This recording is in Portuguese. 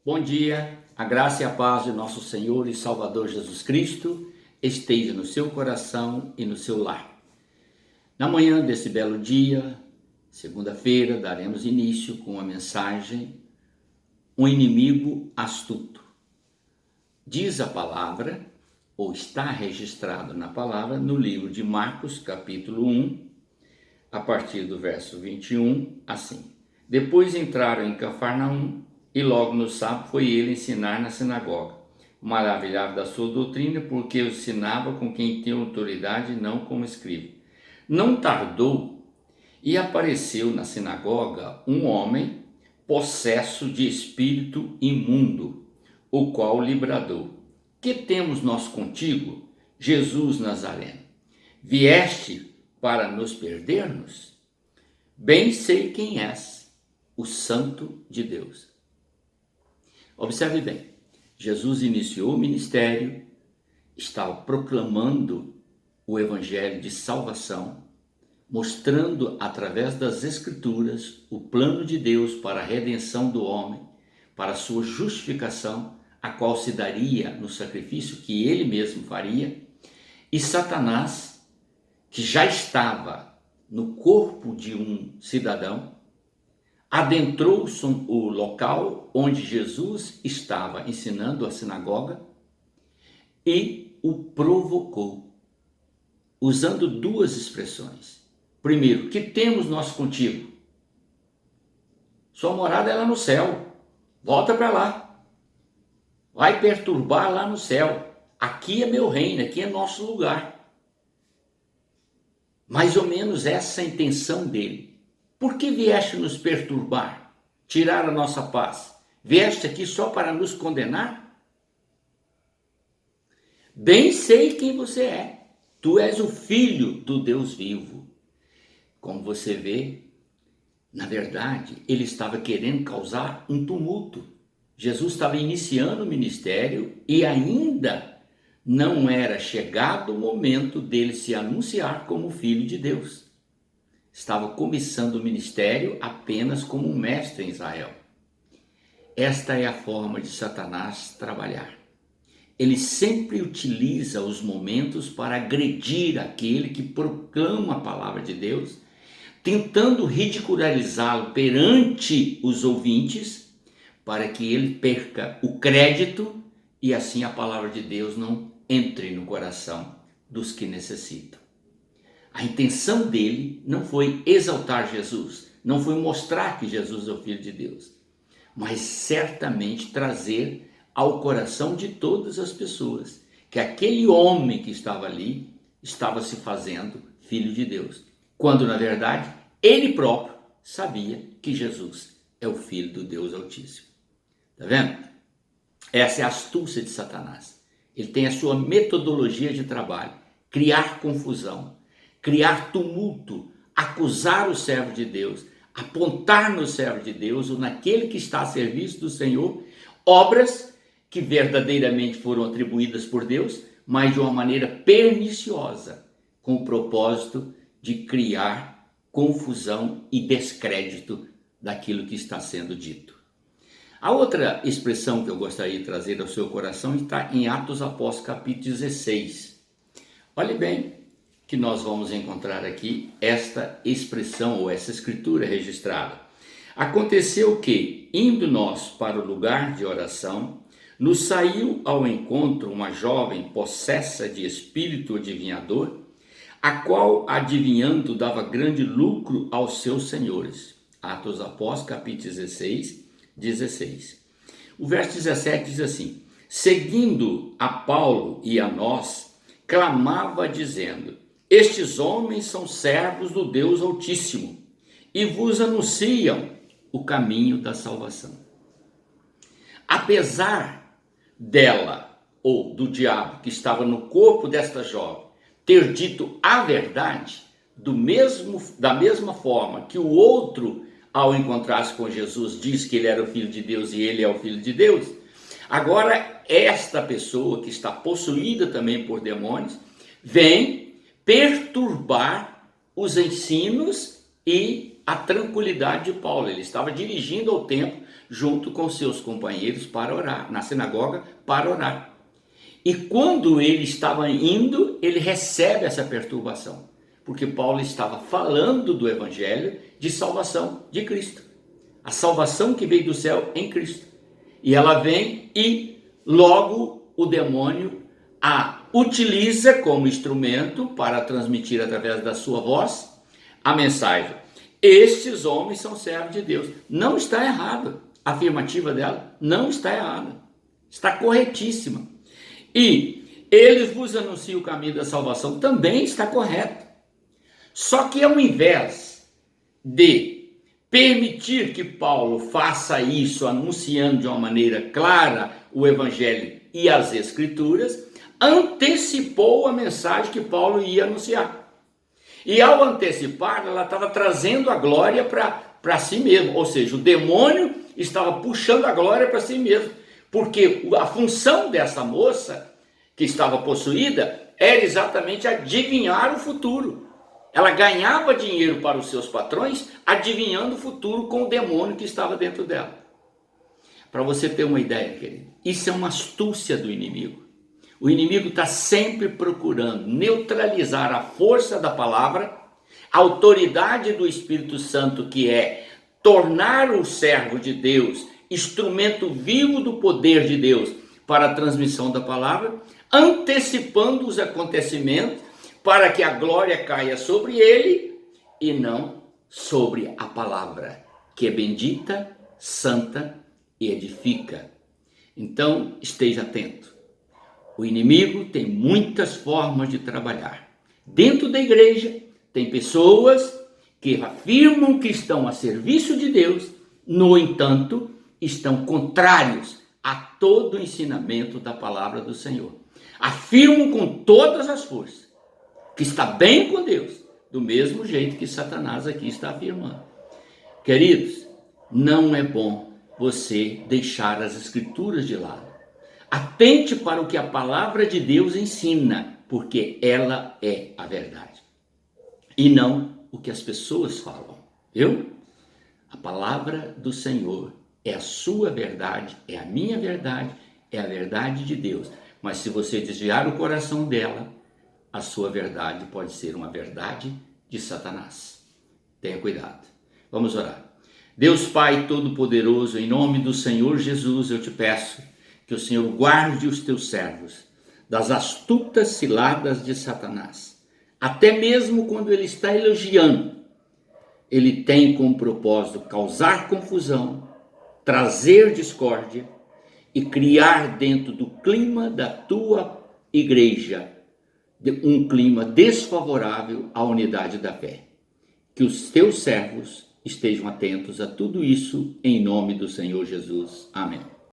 Bom dia, a graça e a paz de nosso Senhor e Salvador Jesus Cristo esteja no seu coração e no seu lar. Na manhã desse belo dia, segunda-feira, daremos início com a mensagem Um inimigo astuto. Diz a palavra, ou está registrado na palavra, no livro de Marcos, capítulo 1, a partir do verso 21, assim. Depois entraram em Cafarnaum, e logo no sábado foi ele ensinar na sinagoga. Maravilhado da sua doutrina, porque ensinava com quem tem autoridade e não como escriba. Não tardou e apareceu na sinagoga um homem possesso de espírito imundo, o qual lhe bradou: Que temos nós contigo, Jesus Nazareno? Vieste para nos perder-nos? Bem sei quem és, o Santo de Deus. Observe bem, Jesus iniciou o ministério, estava proclamando o evangelho de salvação, mostrando através das escrituras o plano de Deus para a redenção do homem, para a sua justificação, a qual se daria no sacrifício que ele mesmo faria, e Satanás, que já estava no corpo de um cidadão, adentrou o local onde Jesus estava ensinando a sinagoga e o provocou, usando duas expressões. Primeiro, que temos nós contigo? Sua morada é lá no céu, volta para lá, vai perturbar lá no céu, aqui é meu reino, aqui é nosso lugar. Mais ou menos essa é a intenção dele. Por que vieste nos perturbar, tirar a nossa paz? Vieste aqui só para nos condenar? Bem sei quem você é. Tu és o Filho do Deus vivo. Como você vê, na verdade, ele estava querendo causar um tumulto. Jesus estava iniciando o ministério e ainda não era chegado o momento dele se anunciar como Filho de Deus. Estava começando o ministério apenas como um mestre em Israel. Esta é a forma de Satanás trabalhar. Ele sempre utiliza os momentos para agredir aquele que proclama a palavra de Deus, tentando ridicularizá-lo perante os ouvintes, para que ele perca o crédito e assim a palavra de Deus não entre no coração dos que necessitam. A intenção dele não foi exaltar Jesus, não foi mostrar que Jesus é o Filho de Deus, mas certamente trazer ao coração de todas as pessoas que aquele homem que estava ali estava se fazendo Filho de Deus, quando na verdade ele próprio sabia que Jesus é o Filho do Deus Altíssimo. Está vendo? Essa é a astúcia de Satanás. Ele tem a sua metodologia de trabalho: criar confusão, criar tumulto, acusar o servo de Deus, apontar no servo de Deus ou naquele que está a serviço do Senhor, obras que verdadeiramente foram atribuídas por Deus, mas de uma maneira perniciosa, com o propósito de criar confusão e descrédito daquilo que está sendo dito. A outra expressão que eu gostaria de trazer ao seu coração está em Atos Apóstolos, capítulo 16. Olhe bem que nós vamos encontrar aqui esta expressão ou essa escritura registrada. Aconteceu que, indo nós para o lugar de oração, nos saiu ao encontro uma jovem possessa de espírito adivinhador, a qual, adivinhando, dava grande lucro aos seus senhores. Atos Apóstolos, capítulo 16. O verso 17 diz assim: Seguindo a Paulo e a nós, clamava dizendo: Estes homens são servos do Deus Altíssimo e vos anunciam o caminho da salvação. Apesar dela, ou do diabo que estava no corpo desta jovem, ter dito a verdade, da mesma forma que o outro, ao encontrar-se com Jesus, diz que ele era o Filho de Deus e ele é o Filho de Deus, agora esta pessoa que está possuída também por demônios, vem perturbar os ensinos e a tranquilidade de Paulo. Ele estava dirigindo ao templo junto com seus companheiros para orar, na sinagoga para orar. E quando ele estava indo, ele recebe essa perturbação, porque Paulo estava falando do evangelho de salvação de Cristo, a salvação que veio do céu em Cristo. E ela vem e logo o demônio a utiliza como instrumento para transmitir através da sua voz a mensagem. Estes homens são servos de Deus. Não está errado. A afirmativa dela não está errada. Está corretíssima. E eles vos anunciam o caminho da salvação. Também está correto. Só que ao invés de permitir que Paulo faça isso, anunciando de uma maneira clara o evangelho e as escrituras, antecipou a mensagem que Paulo ia anunciar. E ao antecipar, ela estava trazendo a glória para si mesmo. Ou seja, o demônio estava puxando a glória para si mesmo. Porque a função dessa moça que estava possuída era exatamente adivinhar o futuro. Ela ganhava dinheiro para os seus patrões adivinhando o futuro com o demônio que estava dentro dela. Para você ter uma ideia, querido, isso é uma astúcia do inimigo. O inimigo está sempre procurando neutralizar a força da palavra, a autoridade do Espírito Santo, que é tornar o servo de Deus instrumento vivo do poder de Deus para a transmissão da palavra, antecipando os acontecimentos para que a glória caia sobre ele e não sobre a palavra, que é bendita, santa e edifica. Então, esteja atento. O inimigo tem muitas formas de trabalhar. Dentro da igreja, tem pessoas que afirmam que estão a serviço de Deus, no entanto, estão contrários a todo o ensinamento da palavra do Senhor. Afirmam com todas as forças que está bem com Deus, do mesmo jeito que Satanás aqui está afirmando. Queridos, não é bom você deixar as escrituras de lado. Atente para o que a palavra de Deus ensina, porque ela é a verdade. E não o que as pessoas falam, viu? A palavra do Senhor é a sua verdade, é a minha verdade, é a verdade de Deus. Mas se você desviar o coração dela, a sua verdade pode ser uma verdade de Satanás. Tenha cuidado. Vamos orar. Deus Pai Todo-Poderoso, em nome do Senhor Jesus, eu te peço que o Senhor guarde os teus servos das astutas ciladas de Satanás. Até mesmo quando ele está elogiando, ele tem como propósito causar confusão, trazer discórdia e criar dentro do clima da tua igreja um clima desfavorável à unidade da fé. Que os teus servos estejam atentos a tudo isso, em nome do Senhor Jesus. Amém.